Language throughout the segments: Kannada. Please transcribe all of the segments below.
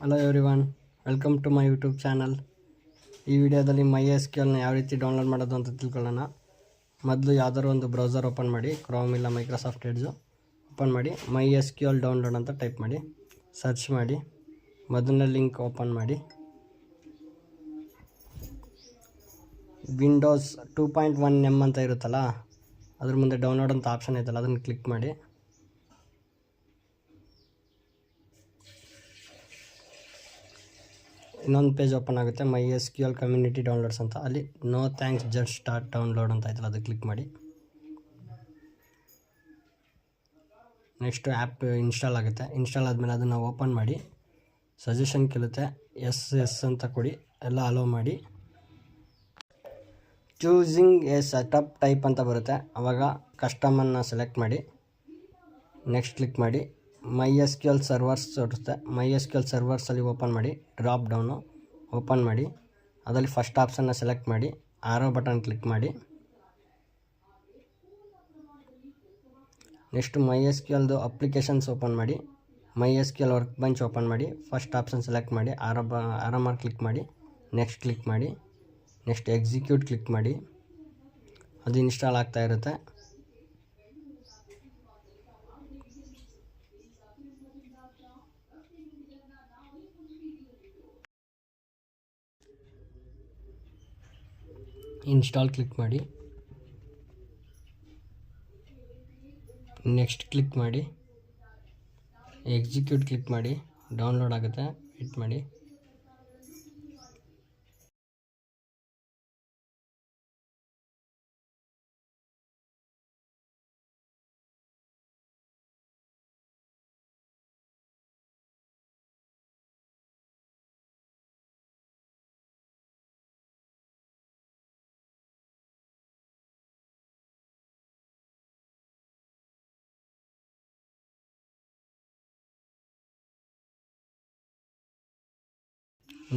Hello everyone, welcome to my YouTube channel. ಈ ವಿಡಿಯೋದಲ್ಲಿ MySQLನ ಯಾವ ರೀತಿ ಡೌನ್ಲೋಡ್ ಮಾಡೋದು ಅಂತ ತಿಳ್ಕೊಳ್ಳೋಣ. ಮೊದಲು ಯಾವ್ದಾದ್ರು ಒಂದು ಬ್ರೌಸರ್ ಓಪನ್ ಮಾಡಿ, ಕ್ರೋಮ್ ಇಲ್ಲ ಮೈಕ್ರೋಸಾಫ್ಟ್ ಎಡ್ಜು ಓಪನ್ ಮಾಡಿ MySQL ಡೌನ್ಲೋಡ್ ಅಂತ ಟೈಪ್ ಮಾಡಿ, ಸರ್ಚ್ ಮಾಡಿ, ಮೊದಲನೇ ಲಿಂಕ್ ಓಪನ್ ಮಾಡಿ. ವಿಂಡೋಸ್ 2.1 M ಅಂತ ಇರುತ್ತಲ್ಲ, ಅದ್ರ ಮುಂದೆ ಡೌನ್ಲೋಡ್ ಅಂತ ಆಪ್ಷನ್ ಐತಲ್ಲ, ಅದನ್ನು ಕ್ಲಿಕ್ ಮಾಡಿ. ಇನ್ನೊಂದು ಪೇಜ್ ಓಪನ್ ಆಗುತ್ತೆ, MySQL ಕಮ್ಯುನಿಟಿ ಡೌನ್ಲೋಡ್ಸ್ ಅಂತ. ಅಲ್ಲಿ no thanks just start download ಅಂತ ಆಯ್ತಲ್ಲ, ಅದು ಕ್ಲಿಕ್ ಮಾಡಿ. ನೆಕ್ಸ್ಟ್ ಆ್ಯಪ್ ಇನ್ಸ್ಟಾಲ್ ಆಗುತ್ತೆ. ಇನ್ಸ್ಟಾಲ್ ಆದಮೇಲೆ ಅದನ್ನು ಓಪನ್ ಮಾಡಿ, ಸಜೆಷನ್ ಕೇಳುತ್ತೆ, ಎಸ್ ಅಂತ ಕೊಡಿ, ಎಲ್ಲ ಅಲೋ ಮಾಡಿ. ಚೂಸಿಂಗ್ ಎ ಸೆಟಪ್ ಟೈಪ್ ಅಂತ ಬರುತ್ತೆ, ಆವಾಗ ಕಸ್ಟಮನ್ನು ಸೆಲೆಕ್ಟ್ ಮಾಡಿ, ನೆಕ್ಸ್ಟ್ ಕ್ಲಿಕ್ ಮಾಡಿ. MySQL ಸರ್ವರ್ಸ್ ತೋರಿಸುತ್ತೆ, MySQL ಸರ್ವರ್ಸಲ್ಲಿ ಓಪನ್ ಮಾಡಿ, ಡ್ರಾಪ್ ಡೌನು ಓಪನ್ ಮಾಡಿ, ಅದರಲ್ಲಿ ಫಸ್ಟ್ ಆಪ್ಷನ್ನ ಸೆಲೆಕ್ಟ್ ಮಾಡಿ, ಆರೋ ಬಟನ್ ಕ್ಲಿಕ್ ಮಾಡಿ. ನೆಕ್ಸ್ಟ್ MySQLದು ಅಪ್ಲಿಕೇಶನ್ಸ್ ಓಪನ್ ಮಾಡಿ, MySQL ವರ್ಕ್ ಬೆಂಚ್ ಓಪನ್ ಮಾಡಿ, ಫಸ್ಟ್ ಆಪ್ಷನ್ ಸೆಲೆಕ್ಟ್ ಮಾಡಿ, ಆರೋ ಮಾರ್ಕ್ ಕ್ಲಿಕ್ ಮಾಡಿ, ನೆಕ್ಸ್ಟ್ ಕ್ಲಿಕ್ ಮಾಡಿ, ನೆಕ್ಸ್ಟ್ ಎಕ್ಸಿಕ್ಯೂಟ್ ಕ್ಲಿಕ್ ಮಾಡಿ. ಅದು ಇನ್ಸ್ಟಾಲ್ ಆಗ್ತಾ ಇರುತ್ತೆ. ಇನ್ಸ್ಟಾಲ್ ಕ್ಲಿಕ್ ಮಾಡಿ, ನೆಕ್ಸ್ಟ್ ಕ್ಲಿಕ್ ಮಾಡಿ, ಎಕ್ಸಿಕ್ಯೂಟ್ ಕ್ಲಿಕ್ ಮಾಡಿ. ಡೌನ್ಲೋಡ್ ಆಗುತ್ತೆ, ವೇಟ್ ಮಾಡಿ.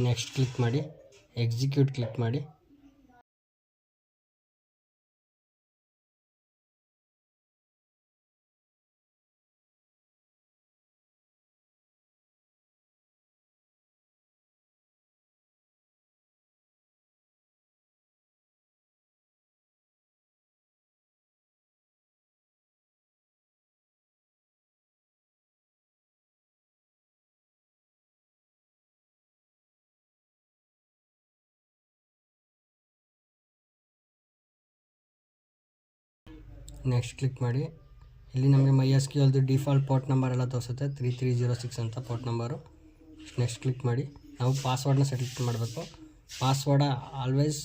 ನೆಕ್ಸ್ಟ್ ಕ್ಲಿಕ್ ಮಾಡಿ, ಎಕ್ಸಿಕ್ಯೂಟ್ ಕ್ಲಿಕ್ ಮಾಡಿ. ನೆಕ್ಸ್ಟ್ ಕ್ಲಿಕ್ ಮಾಡಿ. ಇಲ್ಲಿ ನಮಗೆ MySQLದು ಡಿಫಾಲ್ಟ್ ಪೋರ್ಟ್ ನಂಬರ್ ಎಲ್ಲ ತೋರಿಸುತ್ತೆ, 3306 ಅಂತ ಪೋರ್ಟ್ ನಂಬರು. ನೆಕ್ಸ್ಟ್ ಕ್ಲಿಕ್ ಮಾಡಿ. ನಾವು ಪಾಸ್ವರ್ಡ್ನ ಸೆಟ್ ಮಾಡಬೇಕು. ಪಾಸ್ವರ್ಡ ಆಲ್ವೇಸ್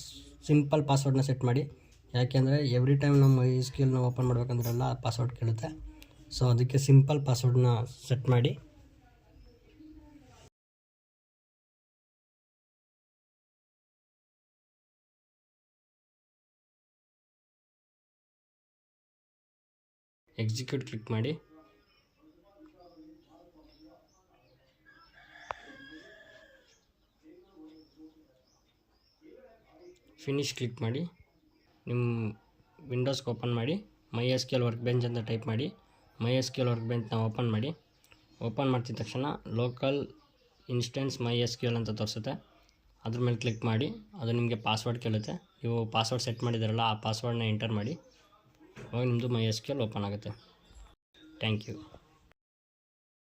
ಸಿಂಪಲ್ ಪಾಸ್ವರ್ಡ್ನ ಸೆಟ್ ಮಾಡಿ, ಯಾಕೆಂದರೆ ಎವ್ರಿ ಟೈಮ್ ನಾವು MySQLನ ಓಪನ್ ಮಾಡಬೇಕಂದ್ರೆಲ್ಲ ಪಾಸ್ವರ್ಡ್ ಕೇಳುತ್ತೆ. ಸೊ ಅದಕ್ಕೆ ಸಿಂಪಲ್ ಪಾಸ್ವರ್ಡ್ನ ಸೆಟ್ ಮಾಡಿ. ಎಕ್ಸಿಕ್ಯೂಟ್ ಕ್ಲಿಕ್ ಮಾಡಿ. ಫಿನಿಶ್ ಕ್ಲಿಕ್ ಮಾಡಿ. ನಿಮ್ಮ ವಿಂಡೋಸ್ಗೆ ಓಪನ್ ಮಾಡಿ, MySQL ವರ್ಕ್ ಬೆಂಚ್ ಅಂತ ಟೈಪ್ ಮಾಡಿ. MySQL ವರ್ಕ್ ಬೆಂಚ್ನ ಓಪನ್ ಮಾಡಿ. ಓಪನ್ ಮಾಡ್ತಿದ್ದ ತಕ್ಷಣ ಲೋಕಲ್ ಇನ್ಸ್ಟೆನ್ಸ್ MySQL ಅಂತ ತೋರಿಸುತ್ತೆ, ಅದ್ರ ಮೇಲೆ ಕ್ಲಿಕ್ ಮಾಡಿ. ಅದು ನಿಮಗೆ ಪಾಸ್ವರ್ಡ್ ಕೇಳುತ್ತೆ. ನೀವು ಪಾಸ್ವರ್ಡ್ ಸೆಟ್ ಮಾಡಿದಾರಲ್ಲ, ಆ ಪಾಸ್ವರ್ಡ್ನ ಎಂಟರ್ ಮಾಡಿ. ಅವಾಗ ನಿಮ್ಮದು MySQL ಓಪನ್ ಆಗುತ್ತೆ. Thank you.